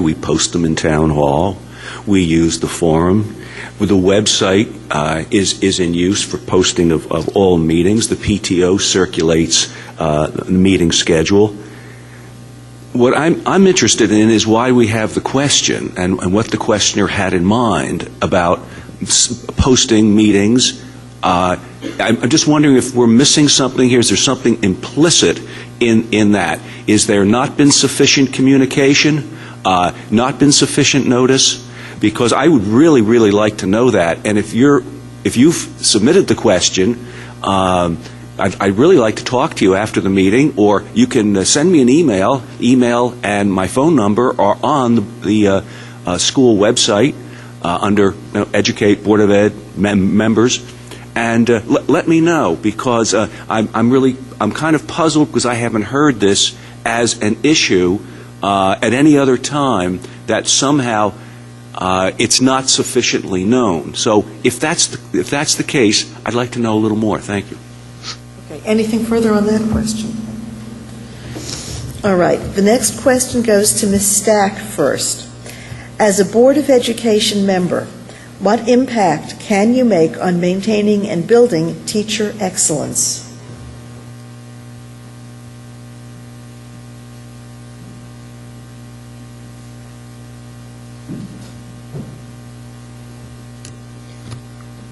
We post them in town hall. We use the forum. The website is in use for posting of all meetings. The PTO circulates the meeting schedule. What I'm interested in is why we have the question and what the questioner had in mind about posting meetings. I'm just wondering if we're missing something here. Is there something implicit in that? Is there not been sufficient communication? Not been sufficient notice? Because I would really like to know that. And if you've submitted the question, I'd really like to talk to you after the meeting, or you can send me an email. Email and my phone number are on the school website under Educate Board of Ed members, and let me know, because I'm kind of puzzled because I haven't heard this as an issue at any other time, that somehow it's not sufficiently known. So if that's the case, I'd like to know a little more. Thank you. Okay. Anything further on that question? All right. The next question goes to Ms. Stack first. As a Board of Education member, what impact can you make on maintaining and building teacher excellence?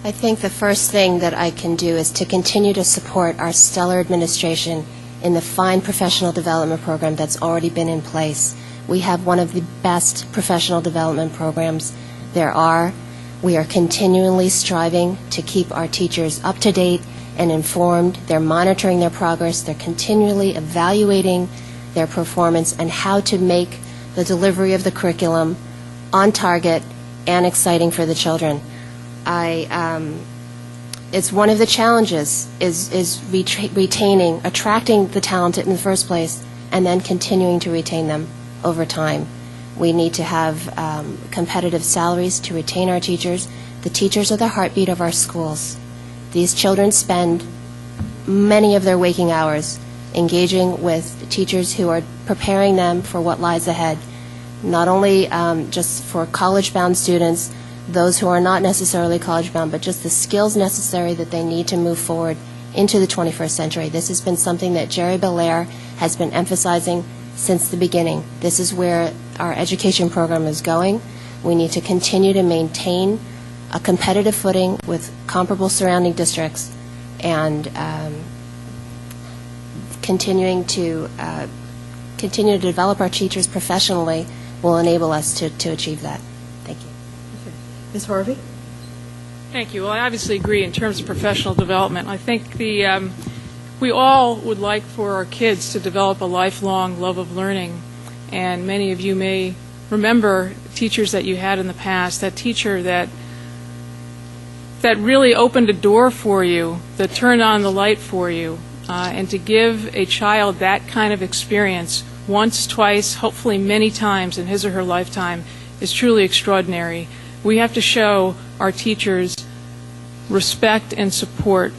I think the first thing that I can do is to continue to support our stellar administration in the fine professional development program that's already been in place. We have one of the best professional development programs there are. We are continually striving to keep our teachers up to date and informed. They're monitoring their progress. They're continually evaluating their performance and how to make the delivery of the curriculum on target and exciting for the children. It's one of the challenges is attracting the talented in the first place, and then continuing to retain them over time. We need to have competitive salaries to retain our teachers. The teachers are the heartbeat of our schools. These children spend many of their waking hours engaging with teachers who are preparing them for what lies ahead, not only just for college-bound students, those who are not necessarily college-bound, but just the skills necessary that they need to move forward into the 21st century. This has been something that Jerry Belair has been emphasizing since the beginning. This is where our education program is going. We need to continue to maintain a competitive footing with comparable surrounding districts, and continue to develop our teachers professionally will enable us to achieve that. Thank you. Ms. Harvey? Thank you. Well, I obviously agree in terms of professional development. I think we all would like for our kids to develop a lifelong love of learning, and many of you may remember teachers that you had in the past, that teacher that really opened a door for you, that turned on the light for you, and to give a child that kind of experience once, twice, hopefully many times in his or her lifetime is truly extraordinary. We have to show our teachers respect and support.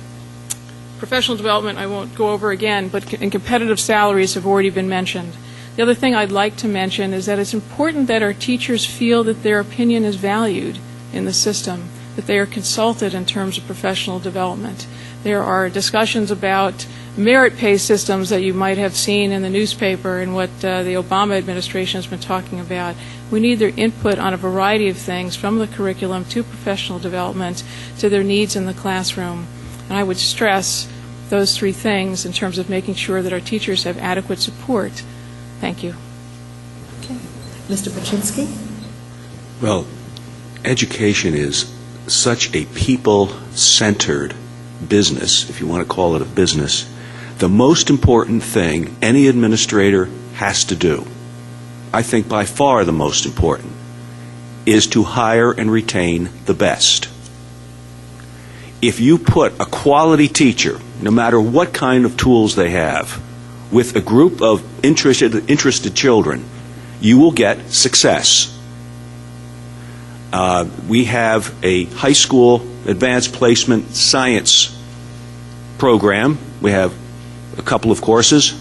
Professional development I won't go over again, but competitive salaries have already been mentioned. The other thing I'd like to mention is that it's important that our teachers feel that their opinion is valued in the system, that they are consulted in terms of professional development. There are discussions about merit pay systems that you might have seen in the newspaper and what the Obama administration has been talking about. We need their input on a variety of things, from the curriculum to professional development to their needs in the classroom. And I would stress those three things in terms of making sure that our teachers have adequate support. Thank you. Okay. Mr. Bochinski? Well, education is such a people-centered business, if you want to call it a business. The most important thing any administrator has to do, I think by far the most important, is to hire and retain the best. If you put a quality teacher, no matter what kind of tools they have, with a group of interested children, you will get success. We have a high school advanced placement science program. We have a couple of courses.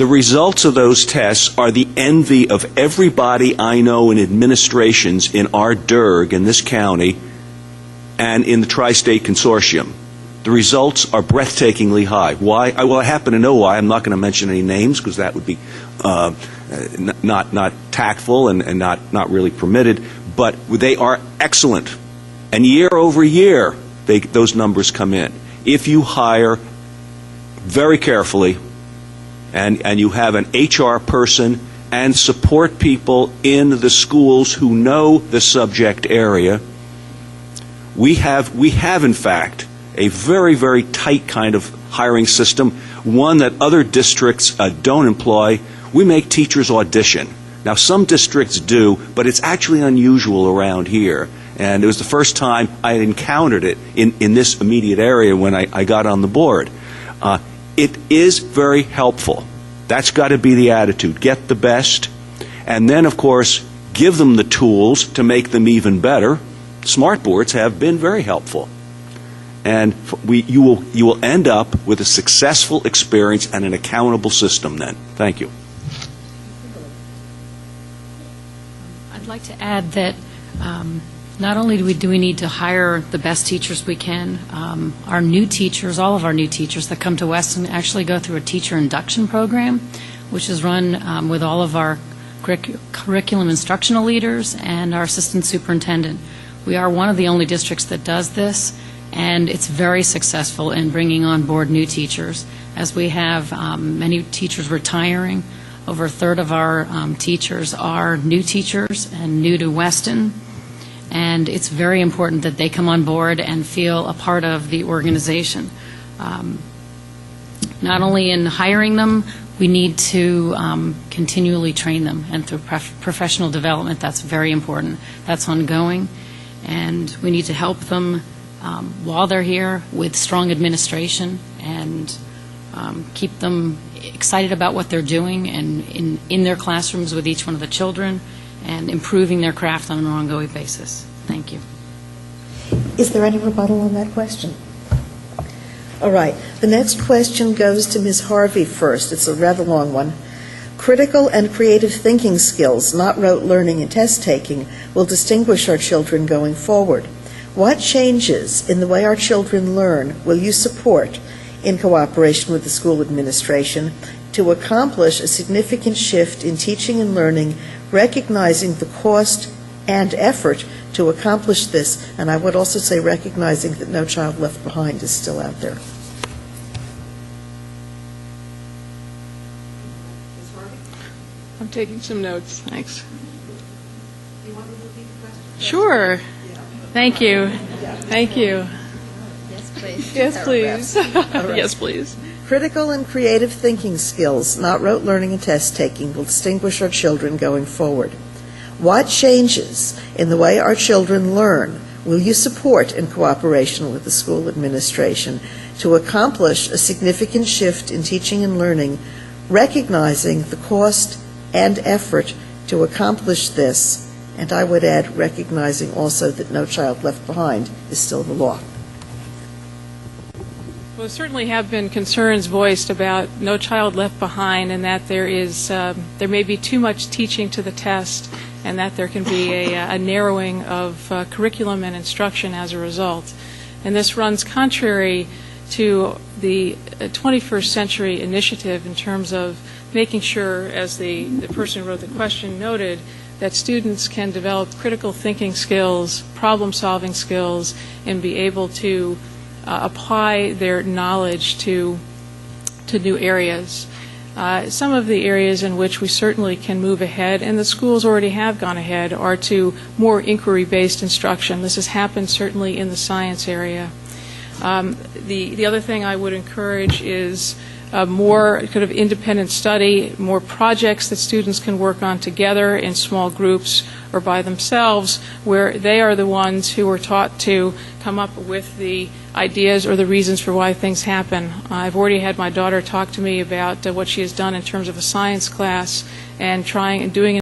The results of those tests are the envy of everybody I know in administrations in our DIRG in this county and in the Tri-State Consortium. The results are breathtakingly high. Why? Well, I happen to know why. I'm not going to mention any names because that would be not tactful and not really permitted. But they are excellent. And year over year, those numbers come in. If you hire very carefully and you have an HR person and support people in the schools who know the subject area, we have in fact a very, very tight kind of hiring system, one that other districts don't employ. We make teachers audition. Now, some districts do, but it's actually unusual around here. And it was the first time I had encountered it in this immediate area when I got on the board. It is very helpful. That's got to be the attitude. Get the best. And then, of course, give them the tools to make them even better. Smart boards have been very helpful. And you will end up with a successful experience and an accountable system then. Thank you. I'd like to add that not only do we need to hire the best teachers we can, our new teachers, all of our new teachers that come to Weston actually go through a teacher induction program, which is run with all of our curriculum instructional leaders and our assistant superintendent. We are one of the only districts that does this, and it's very successful in bringing on board new teachers, as we have many teachers retiring. Over a third of our teachers are new teachers and new to Weston, and it's very important that they come on board and feel a part of the organization. Not only in hiring them, we need to continually train them, and through professional development, that's very important. That's ongoing, and we need to help them while they're here with strong administration and keep them excited about what they're doing and in their classrooms with each one of the children and improving their craft on an ongoing basis. Thank you. Is there any rebuttal on that question? All right. The next question goes to Ms. Harvey first. It's a rather long one. Critical and creative thinking skills, not rote learning and test taking, will distinguish our children going forward. What changes in the way our children learn will you support in cooperation with the school administration to accomplish a significant shift in teaching and learning, recognizing the cost and effort to accomplish this? And I would also say recognizing that No Child Left Behind is still out there. I'm taking some notes. Thanks. Do you want me to repeat the question? Sure. Thank you. Thank you. Yes, please. Yes, please. Right. Yes, please. Critical and creative thinking skills, not rote learning and test taking, will distinguish our children going forward. What changes in the way our children learn will you support in cooperation with the school administration to accomplish a significant shift in teaching and learning, recognizing the cost and effort to accomplish this? And I would add, recognizing also that No Child Left Behind is still the law. Well, there certainly have been concerns voiced about No Child Left Behind, and that there may be too much teaching to the test, and that there can be a narrowing of curriculum and instruction as a result. And this runs contrary to the 21st century initiative in terms of making sure, as the person who wrote the question noted, that students can develop critical thinking skills, problem-solving skills, and be able to apply their knowledge to new areas. Some of the areas in which we certainly can move ahead, and the schools already have gone ahead, are to more inquiry-based instruction. This has happened certainly in the science area. The other thing I would encourage is more kind of independent study, more projects that students can work on together in small groups or by themselves, where they are the ones who are taught to come up with the ideas or the reasons for why things happen. I've already had my daughter talk to me about what she has done in terms of a science class and doing